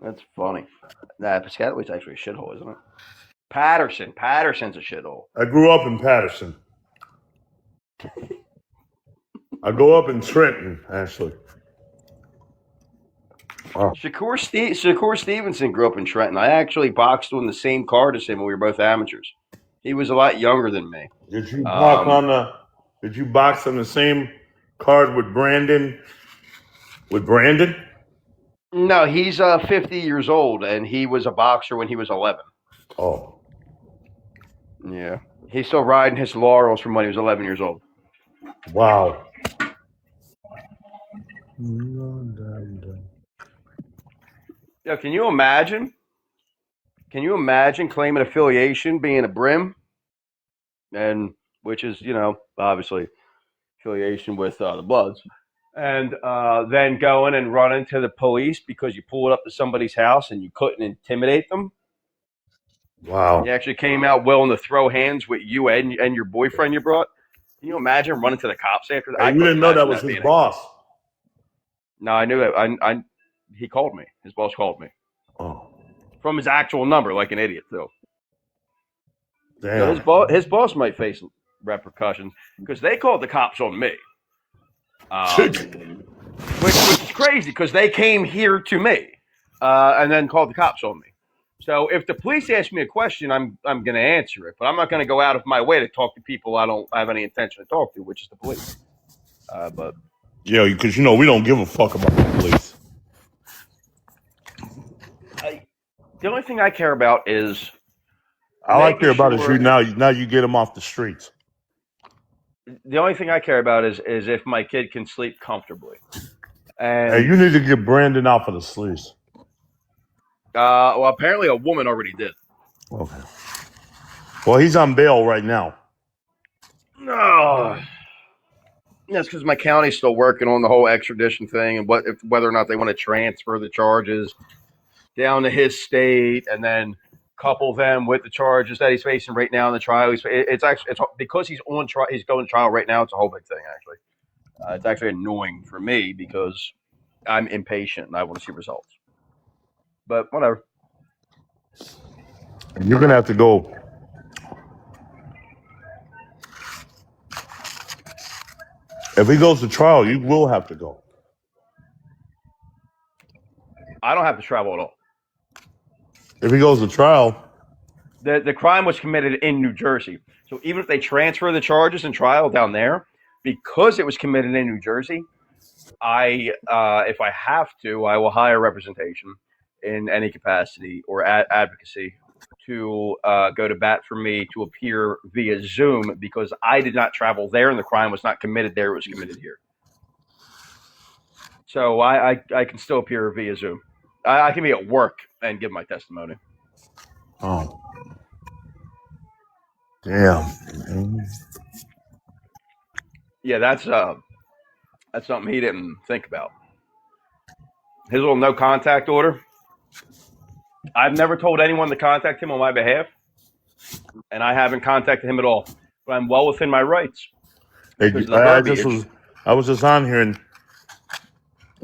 That's funny. Nah, Piscatawy's actually a shithole, isn't it? Patterson's a shithole. I grew up in Patterson. I grew up in Trenton, actually. Oh. Shakur Stevenson grew up in Trenton. I actually boxed on the same card as him when we were both amateurs. He was a lot younger than me. Did you box Um, on the same card with Brandon? With Brandon? no, he's 50 years old, and he was a boxer when he was 11. Oh. Yeah, he's still riding his laurels from when he was 11 years old. Wow. Yeah, can you imagine? Can you imagine claiming affiliation, being a brim, and which is obviously affiliation with the Bloods, and then going and running to the police because you pulled up to somebody's house and you couldn't intimidate them. Wow. He actually came out willing to throw hands with you and your boyfriend you brought. Can you imagine running to the cops after that? Hey, you didn't know that was his boss. No, I knew that. He called me. His boss called me. Oh. From his actual number, like an idiot, too. Damn. So his boss might face repercussions because they called the cops on me. Which is crazy because they came here to me and then called the cops on me. So if the police ask me a question, I'm going to answer it, but I'm not going to go out of my way to talk to people I don't have any intention to talk to, which is the police. But yeah, because we don't give a fuck about the police. The only thing I care about is all I care about is you now. Now you get them off the streets. The only thing I care about is if my kid can sleep comfortably. And hey, you need to get Brandon off of the streets. Well, apparently a woman already did. Okay. Well, he's on bail right now. No. That's because my county's still working on the whole extradition thing and whether or not they want to transfer the charges down to his state and then couple them with the charges that he's facing right now in the trial. It's because he's on trial. He's going to trial right now. It's a whole big thing, actually. It's actually annoying for me because I'm impatient and I want to see results. But whatever. You're gonna have to go. If he goes to trial, you will have to go. I don't have to travel at all. If he goes to trial, the crime was committed in New Jersey. So even if they transfer the charges and trial down there, because it was committed in New Jersey, if I have to, I will hire representation in any capacity or advocacy to go to bat for me to appear via Zoom because I did not travel there and the crime was not committed there; it was committed here. So I can still appear via Zoom. I can be at work and give my testimony. Oh, damn. Yeah, that's something he didn't think about. His little no contact order. I've never told anyone to contact him on my behalf, and I haven't contacted him at all. But I'm well within my rights. Hey, I was just on here, and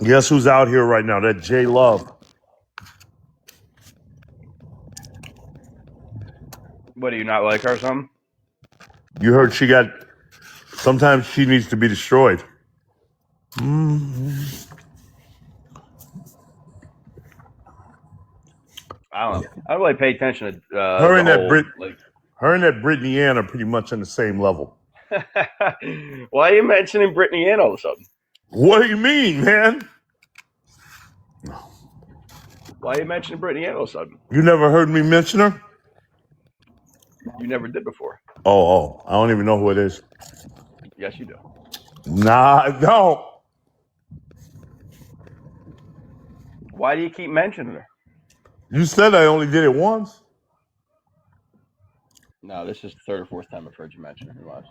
guess who's out here right now? That J Love. What, do you not like her or something? You heard she got. Sometimes she needs to be destroyed. Mm-hmm. I don't know. I don't really pay attention to her and that Brittany Ann are pretty much on the same level. Why are you mentioning Brittany Ann all of a sudden? What do you mean, man? Why are you mentioning Brittany Ann all of a sudden? You never heard me mention her? You never did before. Oh, I don't even know who it is. Yes, you do. Nah, I don't. Why do you keep mentioning her? You said I only did it once. No, this is the third or fourth time I've heard you mention her in your life.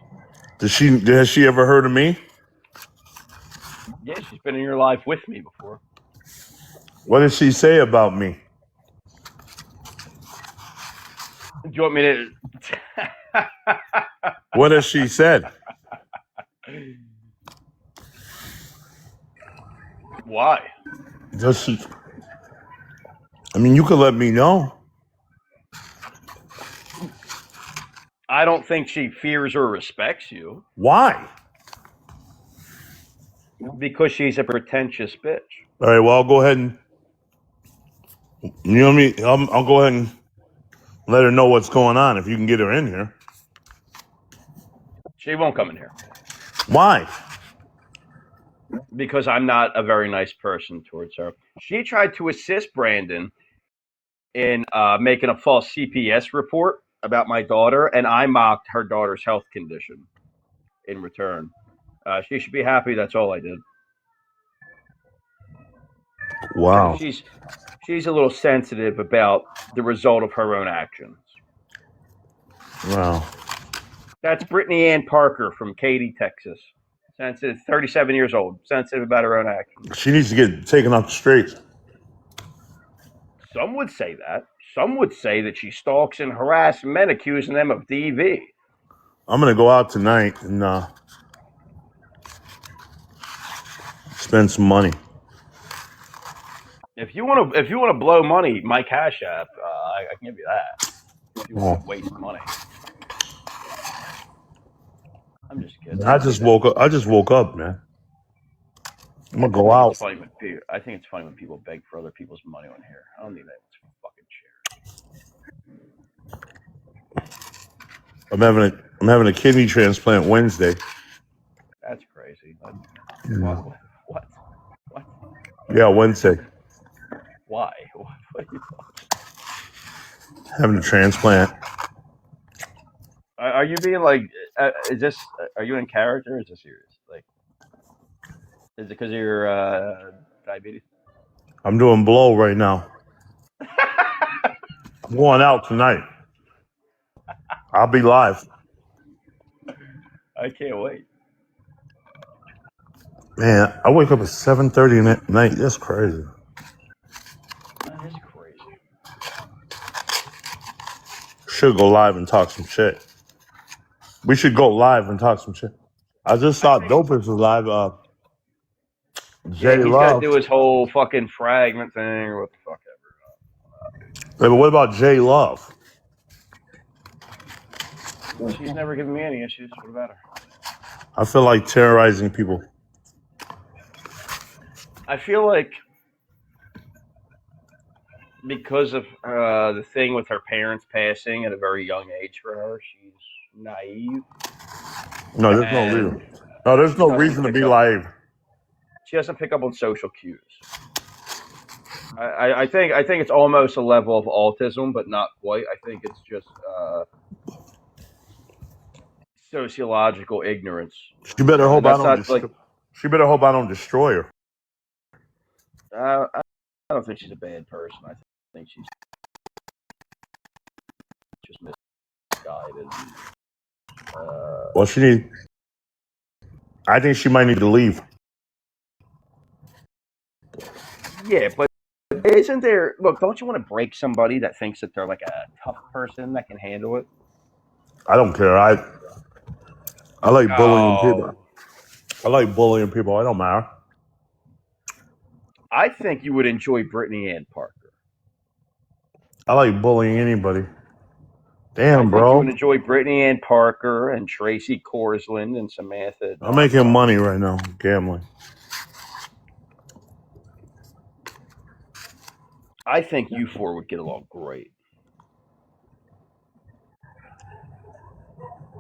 Has she ever heard of me? Yeah, she's been in your life with me before. What did she say about me? Do you want me to? What has she said? Why? Does she? I mean, you could let me know. I don't think she fears or respects you. Why? Because she's a pretentious bitch. All right, well, I'll go ahead and, you know what I mean? I'll go ahead and let her know what's going on if you can get her in here. She won't come in here. Why? Because I'm not a very nice person towards her. She tried to assist Brandon in making a false CPS report about my daughter, and I mocked her daughter's health condition in return. She should be happy. That's all I did. Wow. She's a little sensitive about the result of her own actions. Wow. That's Brittany Ann Parker from Katy, Texas. Sensitive, 37 years old. Sensitive about her own actions. She needs to get taken off the streets. Some would say that. Some would say that she stalks and harasses men, accusing them of DV. I'm gonna go out tonight and spend some money. If you want to blow money, my Cash App, I can give you that. If you want to waste money, I'm just kidding. I just woke up, man. I'm gonna go out. I think it's funny when people beg for other people's money on here. I don't need anyone's fucking share. I'm having a kidney transplant Wednesday. That's crazy. Yeah. What? Yeah, Wednesday. Why? What are you talking? Having a transplant. Are you being like? Is this? Are you in character? Or is this serious? Like, is it because of your diabetes? I'm doing blow right now. I'm going out tonight. I'll be live. I can't wait. Man, I wake up at 7:30 at night. That's crazy. That is crazy. Should go live and talk some shit. We should go live and talk some shit. I just saw Dopers was live. Yeah, he's got to do his whole fucking fragment thing or what the fuck ever. Hey, but what about J Love? She's never given me any issues. What about her? I feel like terrorizing people. I feel like because of the thing with her parents passing at a very young age for her, she's naive. No, there's no reason. No, there's no reason to be naive. She doesn't pick up on social cues. I think it's almost a level of autism, but not quite. I think it's just sociological ignorance. She better hope I don't. She better hope I don't destroy her. I don't think she's a bad person. I think she's just misguided. Well, I think she might need to leave. Yeah, but isn't there? Look, don't you want to break somebody that thinks that they're like a tough person that can handle it? I don't care. I like bullying people. I like bullying people. I don't matter. I think you would enjoy Brittany Ann Parker. I like bullying anybody. Damn, I think you would enjoy Brittany Ann Parker and Tracy Corsland and Samantha. I'm making money right now, gambling. I think you four would get along great.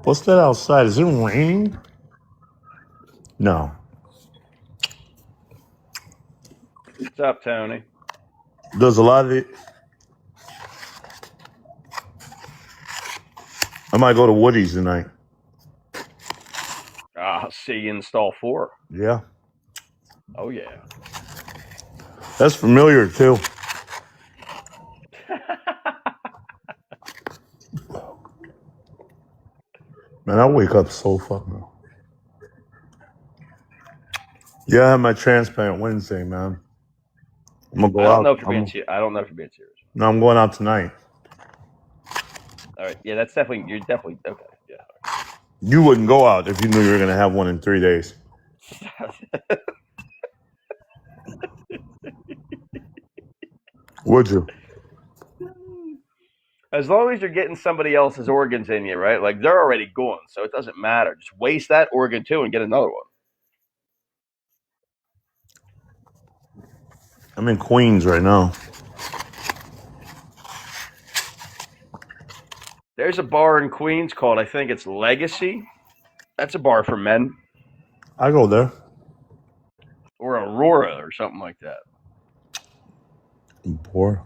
What's that outside? Is it raining? No. What's up, Tony? Does a lot of it. I might go to Woody's tonight. See you in stall 4. Yeah. Oh, yeah. That's familiar, too. Man, I wake up so fucking. Yeah, I have my transplant Wednesday, man. I'm gonna go out. I don't know if you're being serious. No, I'm going out tonight. All right. Yeah, you're definitely okay. Yeah. You wouldn't go out if you knew you were gonna have one in 3 days. Would you? As long as you're getting somebody else's organs in you, right? Like they're already gone, so it doesn't matter. Just waste that organ too and get another one. I'm in Queens right now. There's a bar in Queens called, I think it's Legacy. That's a bar for men. I go there. Or Aurora or something like that. I'm poor.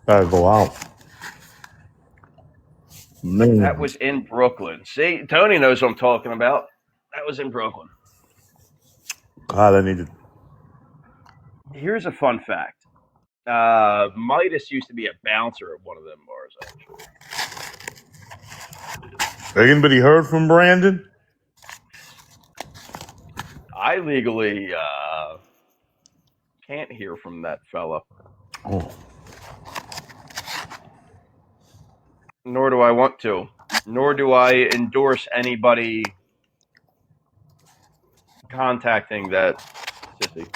Gotta go out. That Man. was in Brooklyn. See, Tony knows what I'm talking about. That was in Brooklyn. God, I need to. Here's a fun fact. Midas used to be a bouncer at one of them bars, actually. Anybody heard from Brandon? I legally can't hear from that fella. Oh. Nor do I want to. Nor do I endorse anybody contacting that sissy.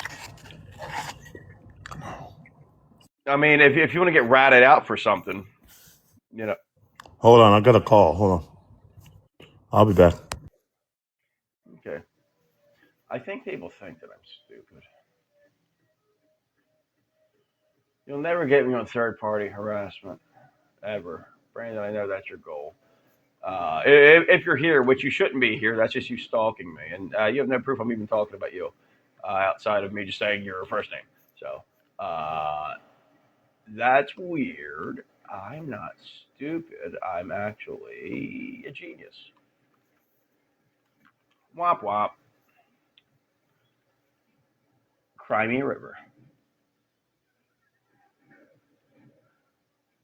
I mean, if you want to get ratted out for something, you know. Hold on, I got a call. Hold on. I'll be back. Okay. I think people think that I'm stupid. You'll never get me on third party harassment. Ever. Brandon, I know that's your goal. If you're here, which you shouldn't be here, that's just you stalking me. And you have no proof I'm even talking about you outside of me just saying your first name. So that's weird. I'm not stupid. I'm actually a genius. Womp womp. Cry me a river.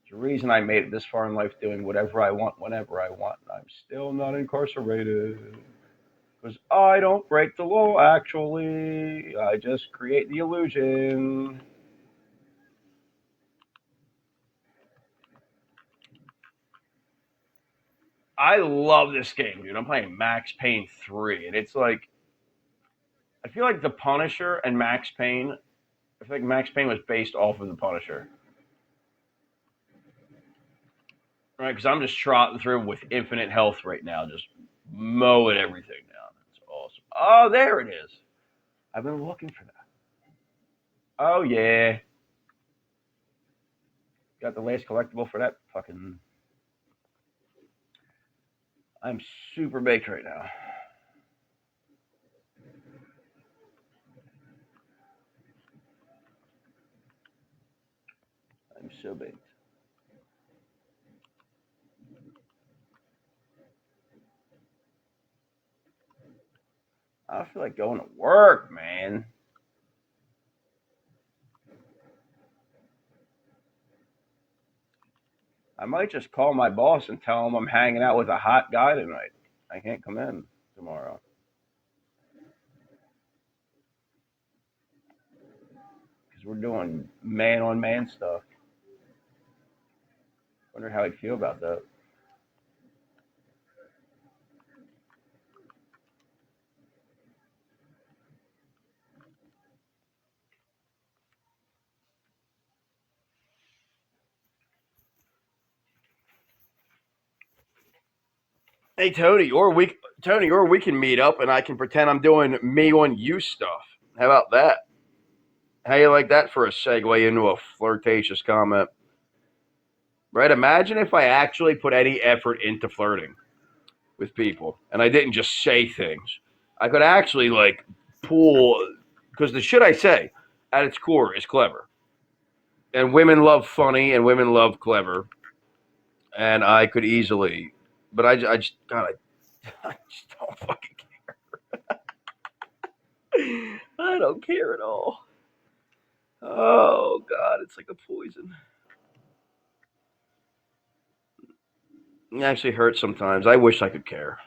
The reason I made it this far in life doing whatever I want, whenever I want. I'm still not incarcerated. Because I don't break the law, actually. I just create the illusion. I love this game, dude. I'm playing Max Payne 3, and it's like, I feel like The Punisher and Max Payne, I feel like Max Payne was based off of The Punisher. Right? Because I'm just trotting through with infinite health right now, just mowing everything down. It's awesome. Oh, there it is. I've been looking for that. Oh, yeah. Got the last collectible for that fucking. I'm super baked right now. I'm so baked. I feel like going to work, man. I might just call my boss and tell him I'm hanging out with a hot guy tonight. I can't come in tomorrow. Because we're doing man on man stuff. Wonder how he'd feel about that. Hey Tony, or we can meet up and I can pretend I'm doing me on you stuff. How about that? How you like that for a segue into a flirtatious comment? Right? Imagine if I actually put any effort into flirting with people and I didn't just say things. I could actually like pull because the shit I say at its core is clever. And women love funny and women love clever. And I could easily, but I just, God, I just don't fucking care. I don't care at all. Oh, God, it's like a poison. It actually hurts sometimes. I wish I could care.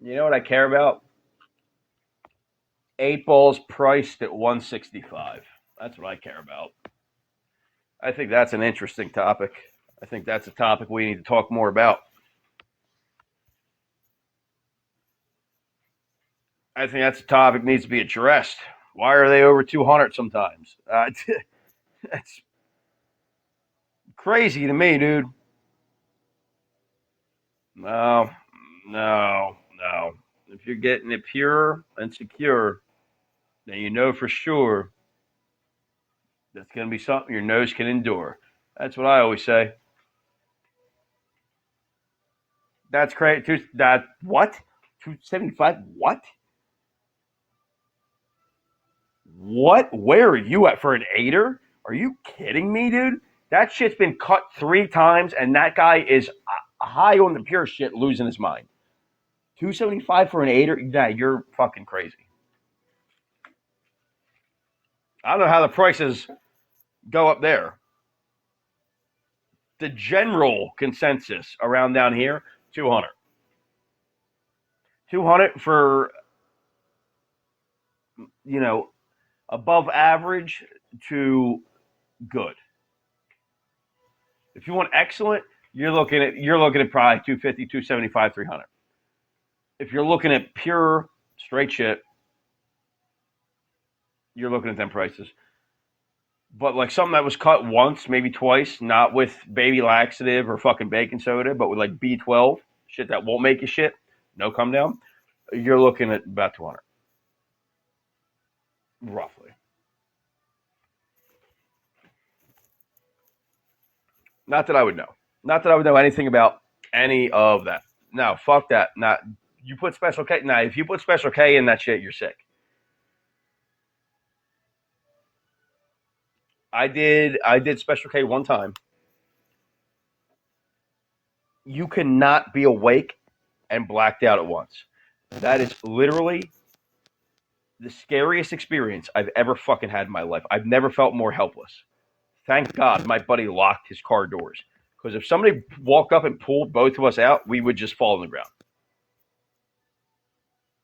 You know what I care about? Eight balls priced at 165. That's what I care about. I think that's an interesting topic. I think that's a topic we need to talk more about. I think that's a topic that needs to be addressed. Why are they over 200 sometimes? That's crazy to me, dude. No, no. If you're getting it pure and secure, then you know for sure that's going to be something your nose can endure. That's what I always say. That's crazy. That what? 275? What? What? Where are you at for an aider? Are you kidding me, dude? That shit's been cut 3 times, and that guy is high on the pure shit, losing his mind. 275 for an aider? Yeah, you're fucking crazy. I don't know how the prices go up there. The general consensus around down here, 200. 200 for, you know, above average to good. If you want excellent, you're looking at probably 250, 275, 300. If you're looking at pure straight shit, you're looking at them prices. But like something that was cut once, maybe twice, not with baby laxative or fucking baking soda, but with like B12, shit that won't make you shit, no come down, you're looking at about 200, roughly. Not that I would know. Not that I would know anything about any of that. No, fuck that. Not you put special K. Now, if you put special K in that shit, you're sick. I did special K one time. You cannot be awake and blacked out at once. That is literally the scariest experience I've ever fucking had in my life. I've never felt more helpless. Thank God my buddy locked his car doors. Because if somebody walked up and pulled both of us out, we would just fall on the ground.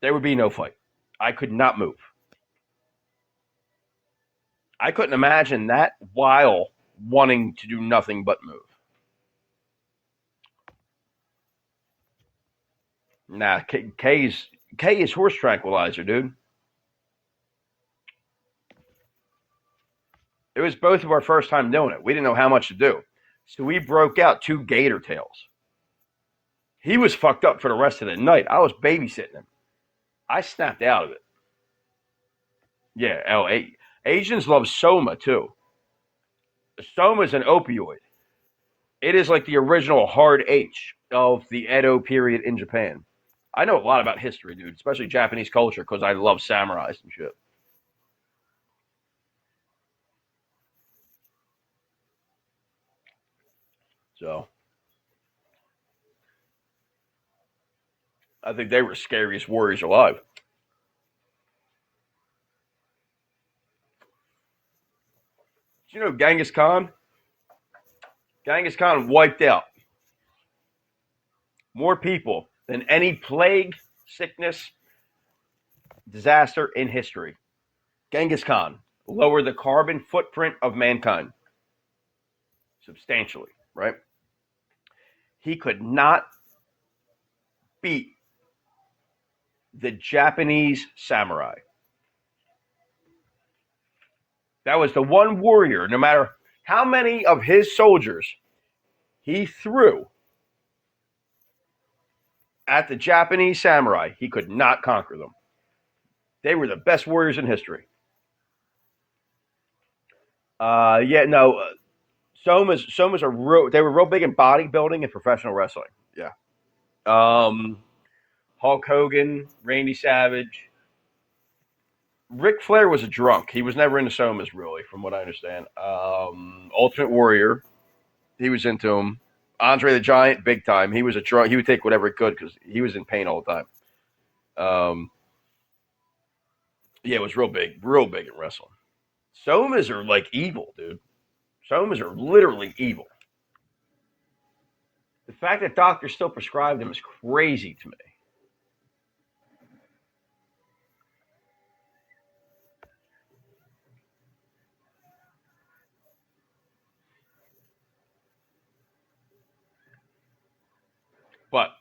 There would be no fight. I could not move. I couldn't imagine that while wanting to do nothing but move. Nah, K is horse tranquilizer, dude. It was both of our first time doing it. We didn't know how much to do. So we broke out 2 gator tails. He was fucked up for the rest of the night. I was babysitting him. I snapped out of it. Yeah, Asians love soma too. Soma is an opioid. It is like the original hard H of the Edo period in Japan. I know a lot about history, dude, especially Japanese culture because I love samurais and shit. So I think they were the scariest warriors alive. You know, Genghis Khan? Genghis Khan wiped out more people than any plague, sickness, disaster in history. Genghis Khan lowered the carbon footprint of mankind substantially, right? He could not beat the Japanese samurai. That was the one warrior, no matter how many of his soldiers he threw at the Japanese samurai, he could not conquer them. They were the best warriors in history. Yeah, no, Somas are real. They were real big in bodybuilding and professional wrestling. Yeah. Um, Hulk Hogan, Randy Savage, Ric Flair was a drunk. He was never into Somas, really, from what I understand. Ultimate Warrior, he was into him. Andre the Giant, big time. He was a drunk. He would take whatever he could because he was in pain all the time. Um, yeah, it was real big in wrestling. Somas are like evil, dude. Somas are literally evil. The fact that doctors still prescribe them is crazy to me. But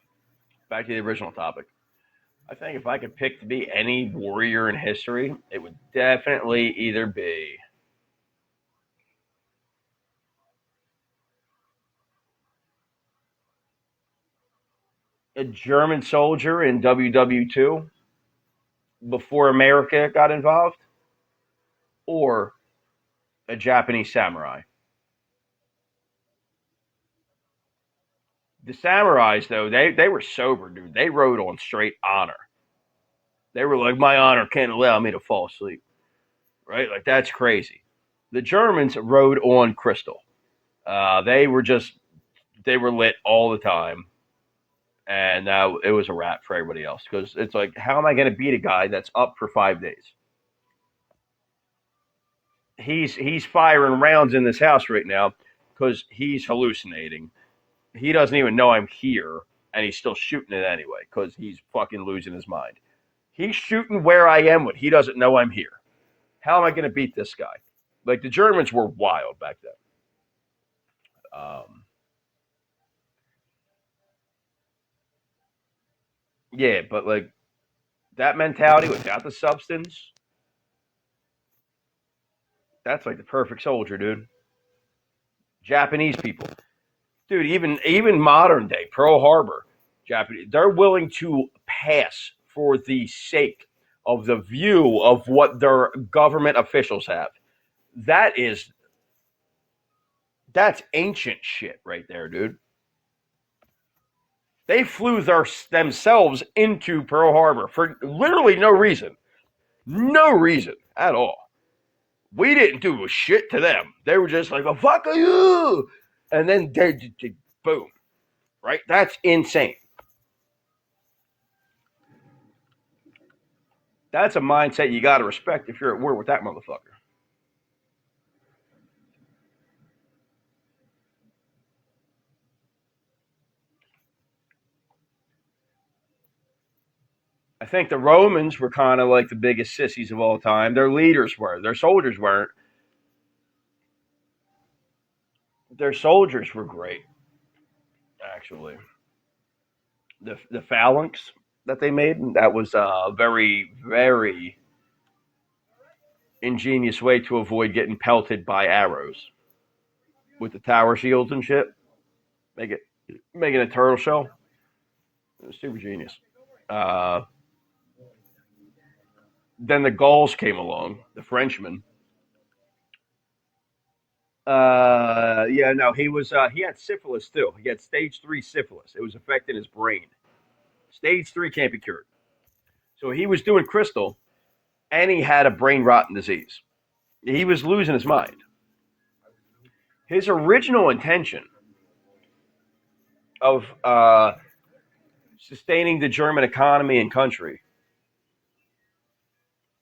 back to the original topic. I think if I could pick to be any warrior in history, it would definitely either be a German soldier in WW2 before America got involved, or a Japanese samurai. The samurais, though, they were sober, dude. They rode on straight honor. They were like, my honor can't allow me to fall asleep, right? Like, that's crazy. The Germans rode on crystal. They were just, they were lit all the time. And it was a wrap for everybody else because it's like, how am I going to beat a guy that's up for 5 days? He's firing rounds in this house right now because he's hallucinating. He doesn't even know I'm here, and he's still shooting it anyway because he's fucking losing his mind. He's shooting where I am when he doesn't know I'm here. How am I going to beat this guy? Like the Germans were wild back then. Um, yeah, but like that mentality without the substance, that's like the perfect soldier, dude. Japanese people, dude. Even modern day Pearl Harbor, Japanese, they're willing to pass for the sake of the view of what their government officials have. That is that's ancient shit right there, dude. They flew themselves into Pearl Harbor for literally no reason. No reason at all. We didn't do a shit to them. They were just like, "Oh, fuck you," and then they boom, right? That's insane. That's a mindset you got to respect if you're at war with that motherfucker. I think the Romans were kind of like the biggest sissies of all time. Their leaders were. Their soldiers weren't. Their soldiers were great, actually. The phalanx that they made, that was a very, very ingenious way to avoid getting pelted by arrows with the tower shields and shit. Make it making a turtle shell. It was super genius. Uh, then the Gauls came along, the Frenchmen. Yeah, no, he had syphilis too. He had stage 3 syphilis. It was affecting his brain. Stage 3 can't be cured. So he was doing crystal, and he had a brain rotten disease. He was losing his mind. His original intention of sustaining the German economy and country,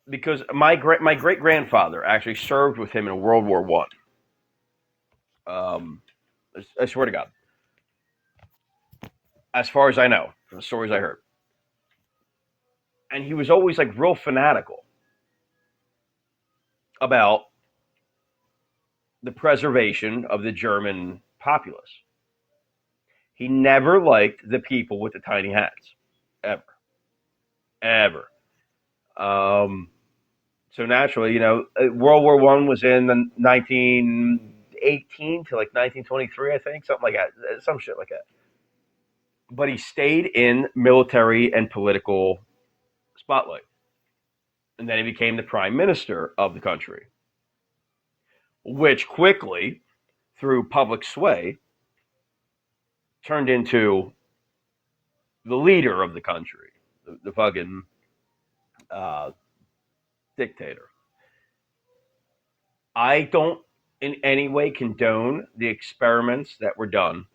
because my great grandfather actually served with him in World War One. I swear to God, as far as I know, from the stories I heard, and he was always like real fanatical about the preservation of the German populace. He never liked the people with the tiny hats, ever, ever. Um, so naturally, World War One was in the 1918 to like 1923, I think, something like that, some shit like that. But he stayed in military and political spotlight, and then he became the prime minister of the country, which quickly, through public sway, turned into the leader of the country, the fucking uh, dictator. I don't in any way condone the experiments that were done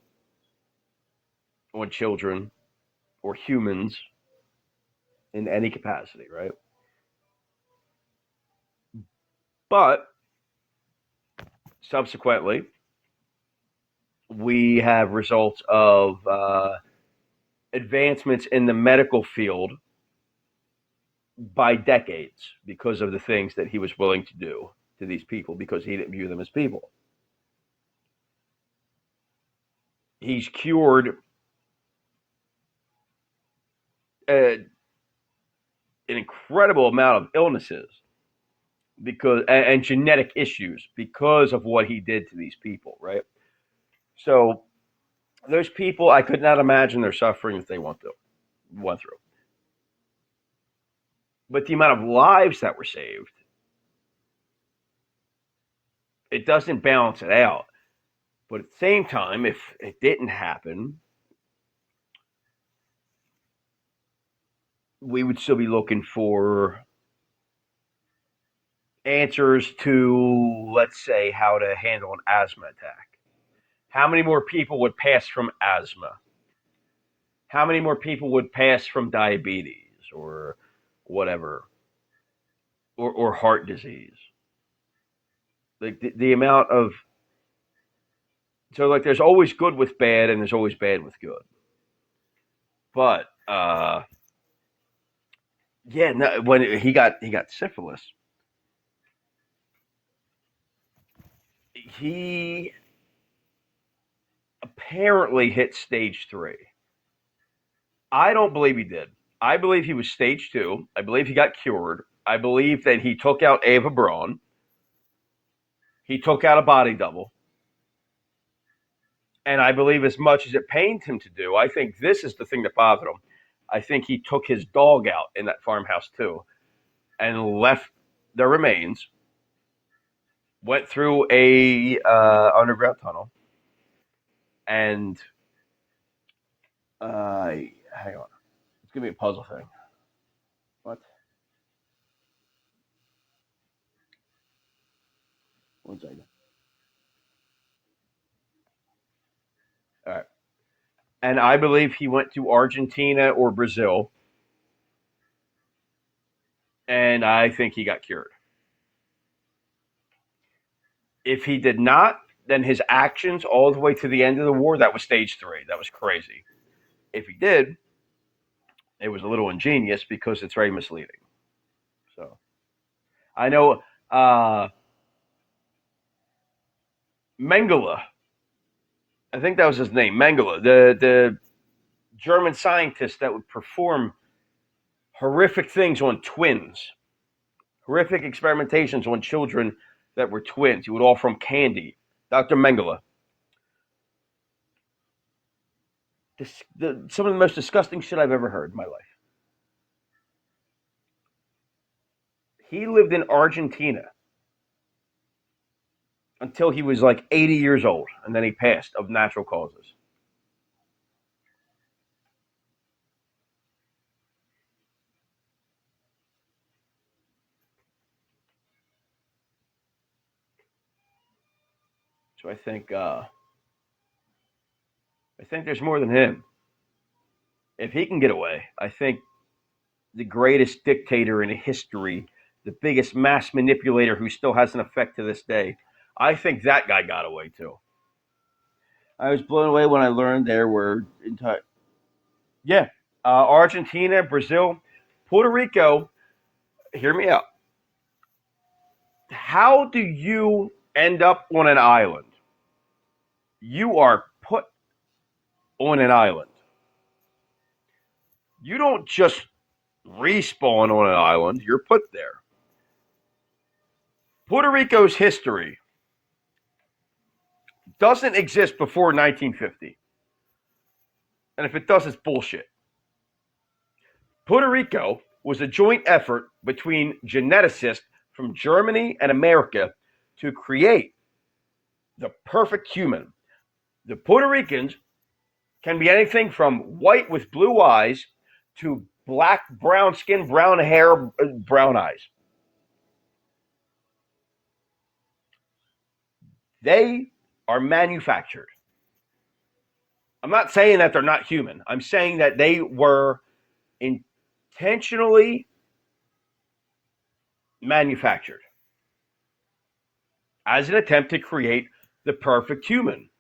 on children or humans in any capacity, right? But subsequently, we have results of advancements in the medical field by decades because of the things that he was willing to do to these people because he didn't view them as people. He's cured uh, an incredible amount of illnesses and genetic issues because of what he did to these people, right? So those people, I could not imagine their suffering that they went through. But the amount of lives that were saved, it doesn't balance it out. But at the same time, if it didn't happen, we would still be looking for answers to, let's say, how to handle an asthma attack. How many more people would pass from asthma? How many more people would pass from diabetes or whatever, or heart disease? Like the amount of, so like there's always good with bad and there's always bad with good. But yeah, no, when he got syphilis, he apparently hit stage 3. I don't believe he did. I believe he was stage 2. I believe he got cured. I believe that he took out Ava Braun. He took out a body double. And I believe as much as it pained him to do, I think this is the thing that bothered him. I think he took his dog out in that farmhouse too and left their remains, went through a underground tunnel, and hang on. It's going to be a puzzle thing. What? One second. All right. And I believe he went to Argentina or Brazil, and I think he got cured. If he did not, then his actions all the way to the end of the war, that was stage 3. That was crazy. If he did, it was a little ingenious because it's very misleading. So I know Mengele. I think that was his name, Mengele, the German scientist that would perform horrific things on twins, horrific experimentations on children that were twins. He would offer them candy. Dr. Mengele. Some of the most disgusting shit I've ever heard in my life. He lived in Argentina until he was like 80 years old, and then he passed of natural causes. So I think there's more than him. If he can get away, I think the greatest dictator in history, the biggest mass manipulator who still has an effect to this day, I think that guy got away too. I was blown away when I learned there were yeah, Argentina, Brazil, Puerto Rico. Hear me out. How do you end up on an island? You are put on an island. You don't just respawn on an island, you're put there. Puerto Rico's history doesn't exist before 1950. And if it does, it's bullshit. Puerto Rico was a joint effort between geneticists from Germany and America to create the perfect human. The Puerto Ricans can be anything from white with blue eyes to black, brown skin, brown hair, brown eyes. They are manufactured. I'm not saying that they're not human. I'm saying that they were intentionally manufactured as an attempt to create the perfect human.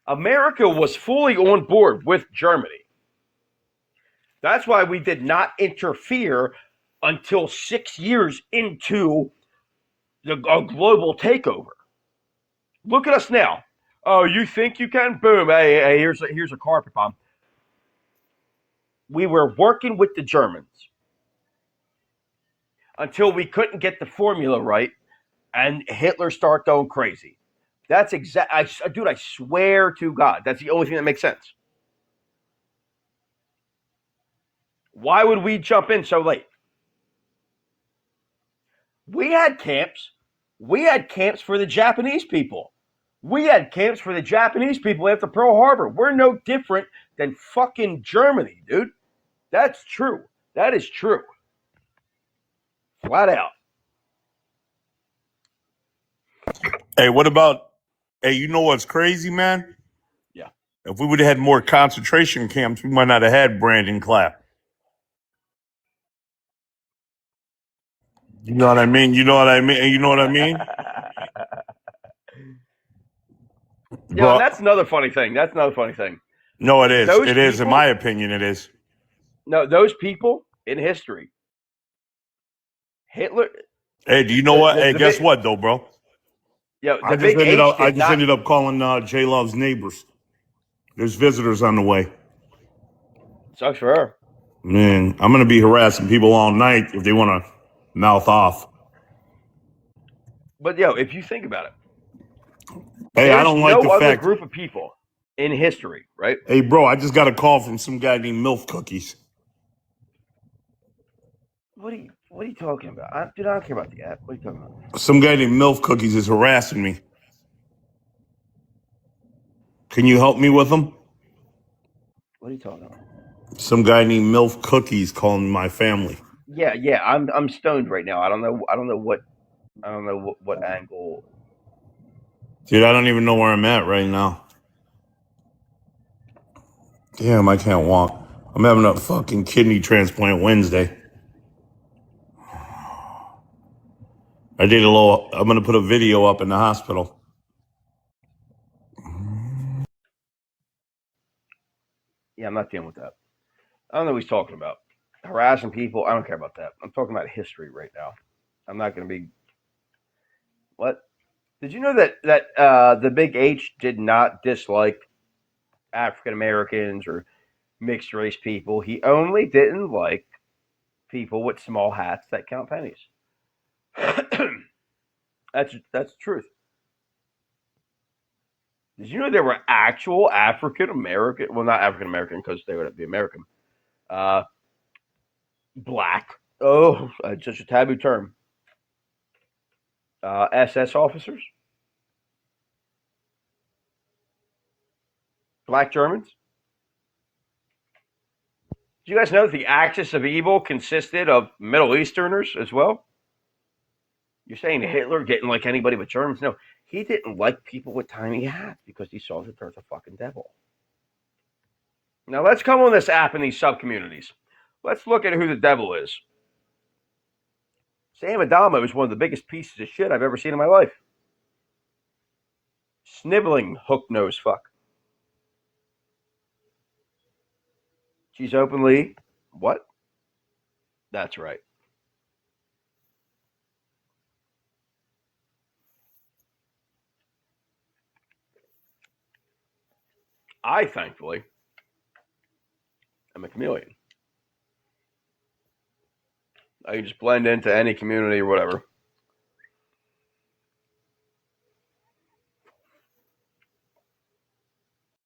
America was fully on board with Germany. That's why we did not interfere until 6 years into a global takeover. Look at us now. Oh, you think you can? Boom. Hey, here's a carpet bomb. We were working with the Germans. until we couldn't get the formula right, and Hitler start going crazy. That's dude. I swear to God, that's the only thing that makes sense. Why would we jump in so late? We had camps. We had camps for the Japanese people. We had camps for the Japanese people after Pearl Harbor. We're no different than fucking Germany, dude. That's true. That is true. Flat out. Hey, what about? Hey, you know what's crazy, man? Yeah. If we would have had more concentration camps, we might not have had Brandon Clapp. You know what I mean? You know what I mean? You know what I mean? Yeah, and Bro, that's another funny thing. That's another funny thing. no, it is. Those It is. In people, my opinion, it is. no, those people in history, Hitler, Hey, do you know the what? the, Hey, the guess big, what though, bro? the big H I did just not. ended up calling J Love's neighbors. There's visitors on the way. Sucks for her. Man, I'm gonna be harassing people all night if they want to mouth off. But if you think about it, Hey, I there's don't like the no other fact. group of people in history, right? Hey, bro, I just got a call from some guy named Milf Cookies. What are you talking about? Dude, I don't care about the app. What are you talking about? Some guy named Milf Cookies is harassing me. Can you help me with him? What are you talking about? Some guy named Milf Cookies calling my family. Yeah. I'm stoned right now. I don't know what angle. Dude, I don't even know where I'm at right now. Damn, I can't walk. I'm having a fucking kidney transplant Wednesday. I'm gonna put a video up in the hospital. Yeah, I'm not dealing with that. I don't know what he's talking about. Harassing people. I don't care about that. I'm talking about history right now. I'm not going to be. What? Did you know that the Big H did not dislike African Americans or mixed race people? He only didn't like people with small hats that count pennies. That's the truth. Did you know there were actual African American? Well, not African American because they would be American. Uh, Black. Oh, just a taboo term. SS officers, Black Germans. Do you guys know that the axis of evil consisted of Middle Easterners as well? You're saying Hitler didn't like anybody but Germans? No, he didn't like people with tiny hats because he saw that there's a fucking devil. Now let's come on this app in these sub communities. Let's look at who the devil is. Sam Adamo is one of the biggest pieces of shit I've ever seen in my life. Sniveling hook nose fuck. She's openly what? That's right. I thankfully am a chameleon. I can just blend into any community or whatever.